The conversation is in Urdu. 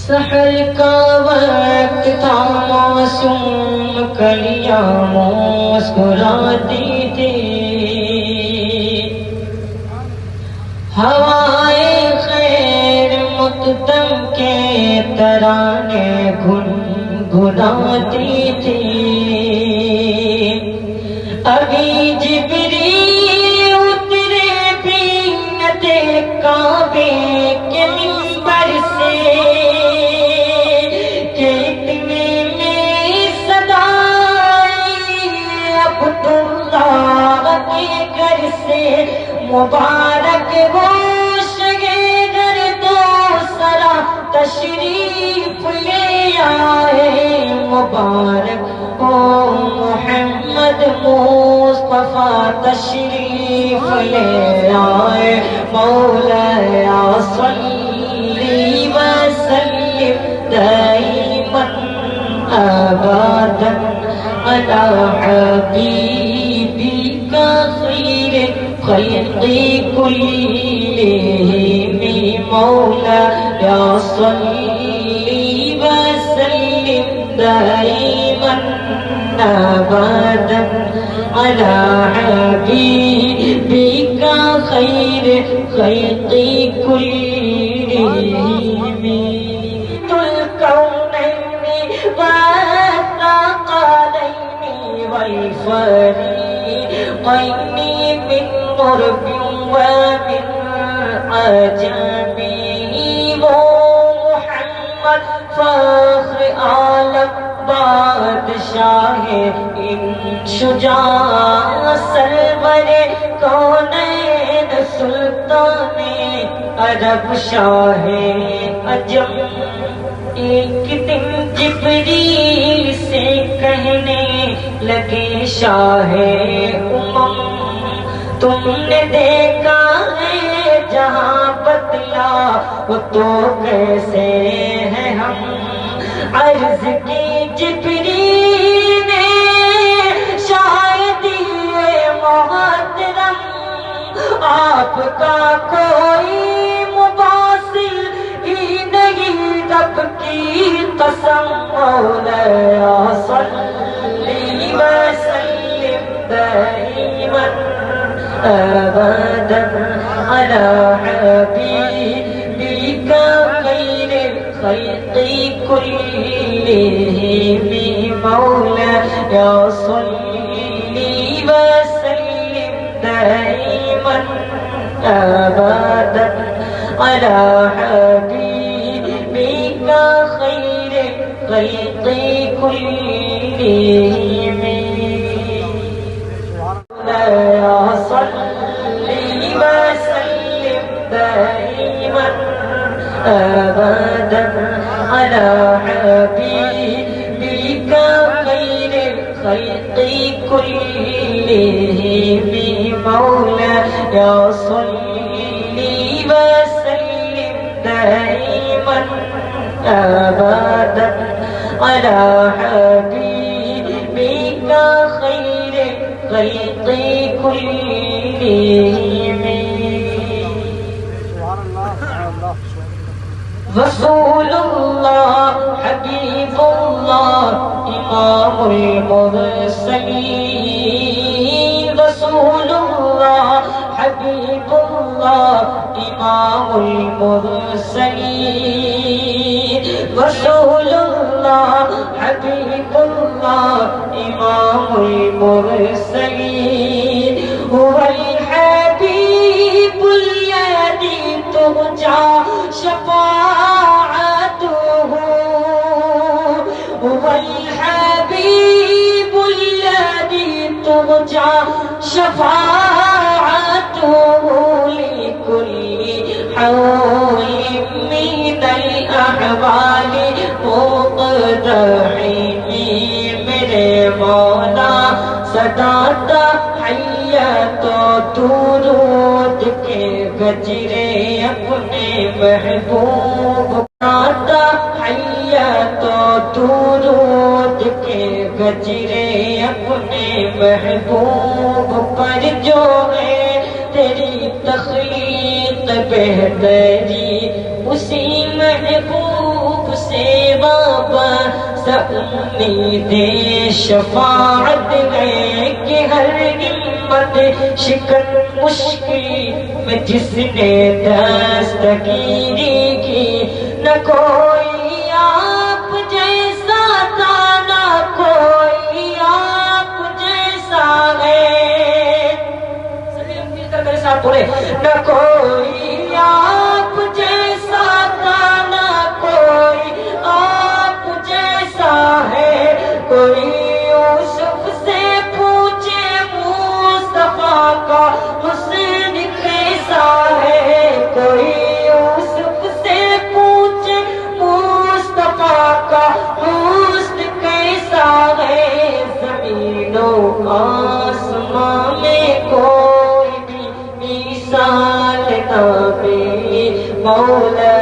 سحر کا وقت تھا، معصوم کلیاں مسکراتی تھی، ہوائے خیر مقدم کے ترانے گنگناتی تھی۔ ابھی جبریل اترے بھی نہ تھے کعبے کے منبر سے، کہ اتنے میں صدا آئی عبداللہ کے گھر سے، مبارک ہو شگے گھر دوسرا تشریف لے آئے، مبارک ہو محمد مصطفیٰ تشریف لے آئے، مولایا صلی وسلم دائما ابدا علی حبیبک خیر خلق کلہم، مولایا صلی وسلم دائما ابدا علی حبیبک خیر خلق کلہم۔ الکونین والثقلین والفریقین من غرب ومن عجم، وہ محمد فخر عالم بادشاہ ان شجاع سرور کونین سلطان عرب شاہ عجم۔ ایک دن جبریل سے کہنے لگے شاہ امم، تم نے دیکھا ہے جہاں بتلا تو کیسے ہیں ہم؟ عرض کی جبریل نے شاید یہ محترم آپ کا کوئی مباصل ہی نہیں، رب کی قسم مولایا صلی وسلم دائما ابدا علی حبیبک خیر خلق کلہم، مولایا صلی وسلم دائما ابدا علی حبیبک خیر خلق کلہم، مولایا صلی وسلم دائما ابدا علی حبیبک خیر خلق کلہم، مولایا صلی وسلم دائما ابدا علی حبیبک خیر خلق کلہم۔ رسول اللہ حبیب اللہ امام المرسلین، رسول اللہ حبیب اللہ امام المرسلین، رسول اللہ حبیب اللہ امام المرسلین، هو الحبیب الذی ترجى شفاعته، هو الحبيب الذي ترجى شفاعته، لكل حول من الأحوال مقتحم، میرے مولا صداتا حیات درود کے گجرے اپنے محبوب، صداتا حیات درود کے گجرے اپنے محبوب پر جو ہے تیری تخلیق بہتری، اسی محبوب بس امید شفاعت ہے کہ ہر ہمت شکن مشکل میں جس نے دستگیری کی، نہ کوئی آپ جیسا تھا نہ کوئی آپ جیسا ہے، مل کر میرے ساتھ بولے، نہ کوئی آپ جیسا تھا نہ کوئی آپ جیسا ہے، کوئی یوسف سے پوچھے مصطفیٰ کا حسن کیسا ہے، کوئی یوسف سے پوچھے مصطفیٰ کا حسن کیسا ہے، زمین و آسمان میں کوئی بھی مثال نہ بھی مولا